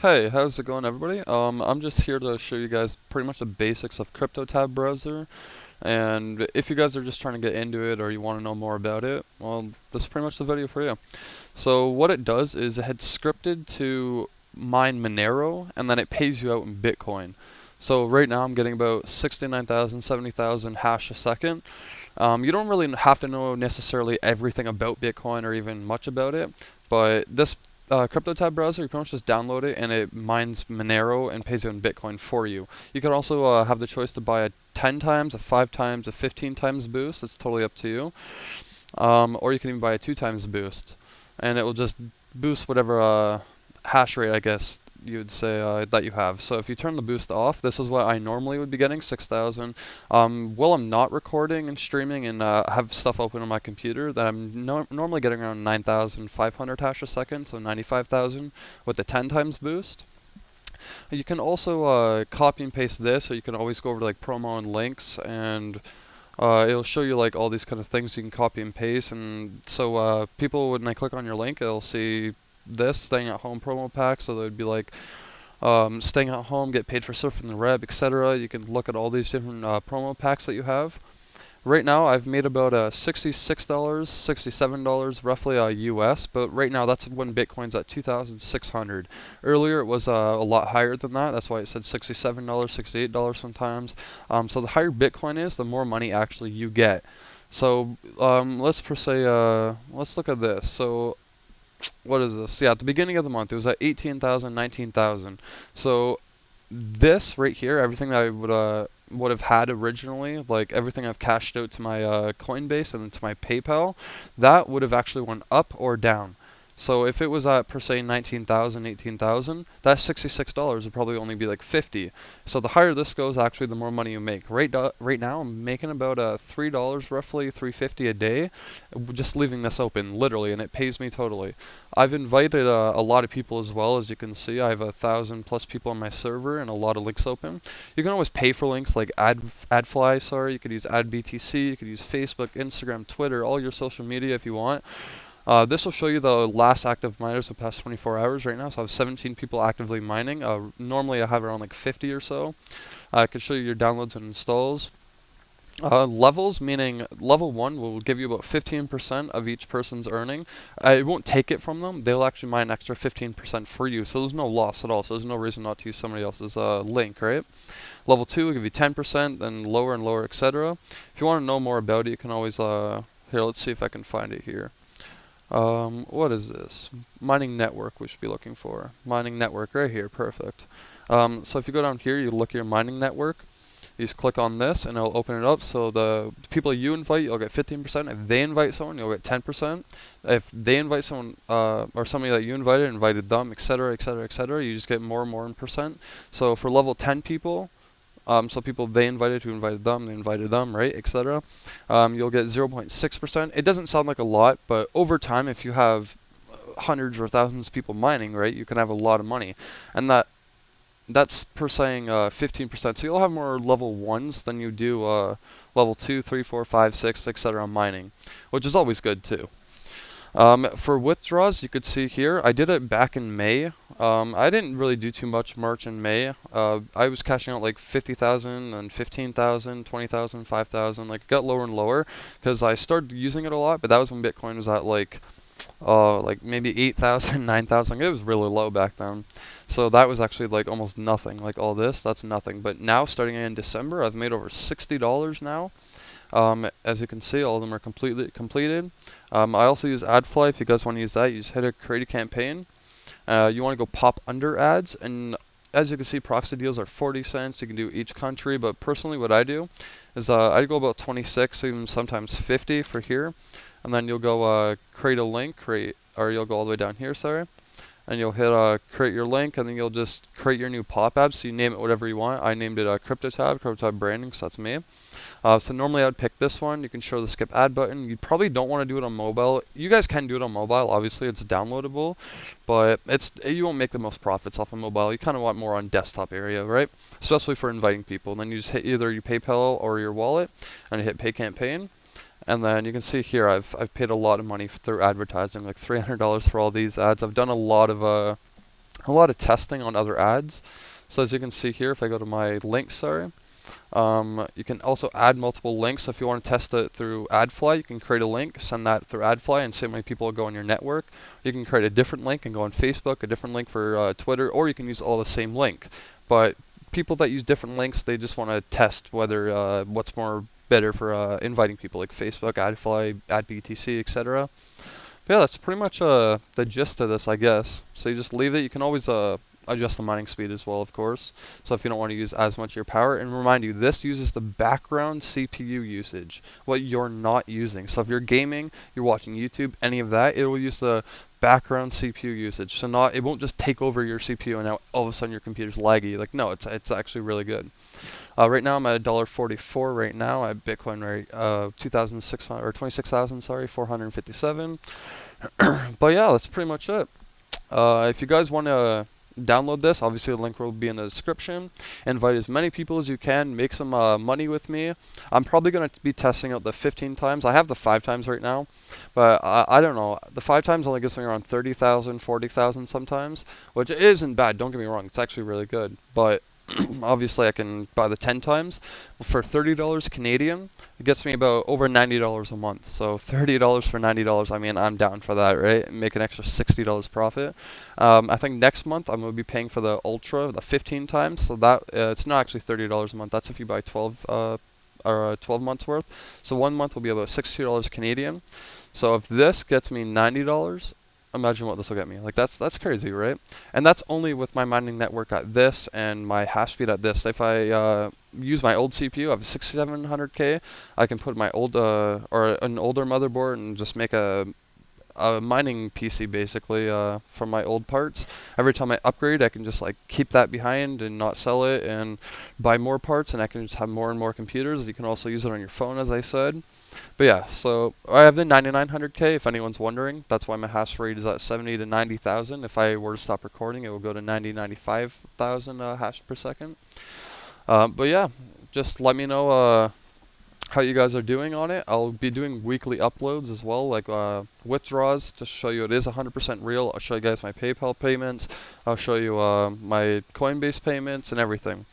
Hey, how's it going, everybody? I'm just here to show you guys pretty much the basics of CryptoTab Browser, and if you guys are just trying to get into it or you want to know more about it, well, this is pretty much the video for you. So what it does is it's scripted to mine Monero, and then it pays you out in Bitcoin. So right now I'm getting about 69,000, 70,000 hash a second. You don't really have to know necessarily everything about Bitcoin or even much about it, but this CryptoTab browser, you pretty much just download it and it mines Monero and pays you in Bitcoin for you. You could also have the choice to buy a 10 times, a 5 times, a 15 times boost. It's totally up to you. Or you can even buy a 2 times boost, and it will just boost whatever hash rate, I guess you would say, that you have. So if you turn the boost off, this is what I normally would be getting, 6,000. While I'm not recording and streaming and have stuff open on my computer, that I'm normally getting around 9,500 hash a second, so 95,000 with the 10 times boost. You can also copy and paste this, so you can always go over to like promo and links, and it'll show you like all these kind of things you can copy and paste. And so people, when they click on your link, they'll see this staying at home promo pack. So they'd be like, staying at home, get paid for surfing the web, etc. You can look at all these different promo packs that you have. Right now, I've made about $66, $67 roughly US, but right now that's when Bitcoin's at 2,600. Earlier it was a lot higher than that. That's why it said $67, $68 sometimes. So the higher Bitcoin is, the more money actually you get. So let's per se, let's look at this. So what is this? Yeah, at the beginning of the month it was at 18,000, 19,000. So this right here, everything that I would have had originally, like everything I've cashed out to my Coinbase and then to my PayPal, that would have actually went up or down. So if it was at per se 19,000, 18,000, that $66 would probably only be like 50. So the higher this goes, actually, the more money you make. Right now, I'm making about $3 roughly, 350 a day, just leaving this open, literally, and it pays me totally. I've invited a lot of people as well. As you can see, I have 1,000 plus people on my server and a lot of links open. You can always pay for links like AdFly, sorry. You could use AdBTC, you could use Facebook, Instagram, Twitter, all your social media if you want. This will show you the last active miners the past 24 hours right now. So I have 17 people actively mining. Normally I have around like 50 or so. I can show you your downloads and installs. Levels, meaning level 1 will give you about 15% of each person's earning. It won't take it from them. They'll actually mine an extra 15% for you. So there's no loss at all. So there's no reason not to use somebody else's link, right? Level 2 will give you 10%, then lower and lower, etc. If you want to know more about it, you can always, here, let's see if I can find it here. What is this? Mining network we should be looking for. Mining network right here, perfect. So if you go down here, you look at your mining network. You just click on this and it'll open it up. So the people you invite, you'll get 15%. If they invite someone, you'll get 10%. If they invite someone, or somebody that you invited them, etc., etc., etc., you just get more and more in percent. So for level 10 people, so people they invited who invited them, they invited them, right, etc. You'll get 0.6%. It doesn't sound like a lot, but over time, if you have hundreds or thousands of people mining, right, you can have a lot of money, and that's per saying 15%. So you'll have more level 1s than you do level 2, 3, 4, 5, 6, etc. mining, which is always good too. For withdrawals, you could see here, I did it back in May. I didn't really do too much March and May. I was cashing out like 50,000 and 15,000, 20,000, 5,000. Like it got lower and lower because I started using it a lot, but that was when Bitcoin was at like maybe 8,000, 9,000. It was really low back then. So that was actually like almost nothing. Like all this, that's nothing. But now, starting in December, I've made over $60 now. As you can see, all of them are completely completed. I also use AdFly. If you guys want to use that, you just hit a create a campaign. You want to go pop under ads, and as you can see, proxy deals are 40 cents. You can do each country, but personally what I do is I go about 26, even sometimes 50 for here. And then you'll go create a link, or you'll go all the way down here, sorry. And you'll hit create your link, and then you'll just create your new pop app. So you name it whatever you want. I named it CryptoTab Branding, so that's me. So normally I would pick this one. You can show the skip ad button. You probably don't want to do it on mobile. You guys can do it on mobile. Obviously, it's downloadable, but you won't make the most profits off of mobile. You kind of want more on desktop area, right? Especially for inviting people. And then you just hit either your PayPal or your wallet, and you hit Pay Campaign. And then you can see here I've paid a lot of money through advertising, like $300 for all these ads. I've done a lot of a lot of testing on other ads. So as you can see here, if I go to my links, sorry, you can also add multiple links. So if you want to test it through AdFly, you can create a link, send that through AdFly, and see how many people will go on your network. You can create a different link and go on Facebook, a different link for Twitter, or you can use all the same link. But people that use different links, they just want to test whether what's more better for inviting people, like Facebook, AdFly, AdBTC, etc. But yeah, that's pretty much the gist of this, I guess. So you just leave it. You can always adjust the mining speed as well, of course. So if you don't want to use as much of your power, and remind you, this uses the background CPU usage, what you're not using. So if you're gaming, you're watching YouTube, any of that, it will use the background CPU usage. So not, it won't just take over your CPU and now all of a sudden your computer's laggy. Like no, it's actually really good. Right now I'm at $1.44 right now at Bitcoin rate 2,600 or 26,000, sorry, 457. But yeah, that's pretty much it. If you guys want to download this, obviously the link will be in the description. Invite as many people as you can. Make some money with me. I'm probably going to be testing out the 15 times. I have the 5 times right now, but I don't know. The 5 times only gives me around 30,000, 40,000 sometimes, which isn't bad. Don't get me wrong. It's actually really good. But obviously I can buy the 10 times for $30 Canadian. It gets me about over $90 a month. So $30 for $90, I mean, I'm down for that, right? Make an extra $60 profit. I think next month I'm going to be paying for the Ultra, the 15 times. So that it's not actually $30 a month. That's if you buy 12 or 12 months worth. So 1 month will be about $60 Canadian. So if this gets me $90, imagine what this will get me. Like that's crazy, right? And that's only with my mining network at this and my hash speed at this. If I use my old CPU, I have 6700K. I can put my old or an older motherboard and just make a mining PC basically from my old parts. Every time I upgrade, I can just like keep that behind and not sell it and buy more parts, and I can just have more and more computers. You can also use it on your phone, as I said. But yeah, so I have the 9900K if anyone's wondering. That's why my hash rate is at 70 to 90,000. If I were to stop recording, it will go to 95,000 hash per second. But yeah, just let me know how you guys are doing on it. I'll be doing weekly uploads as well, like withdrawals, to show you it is 100% real. I'll show you guys my PayPal payments. I'll show you my Coinbase payments and everything.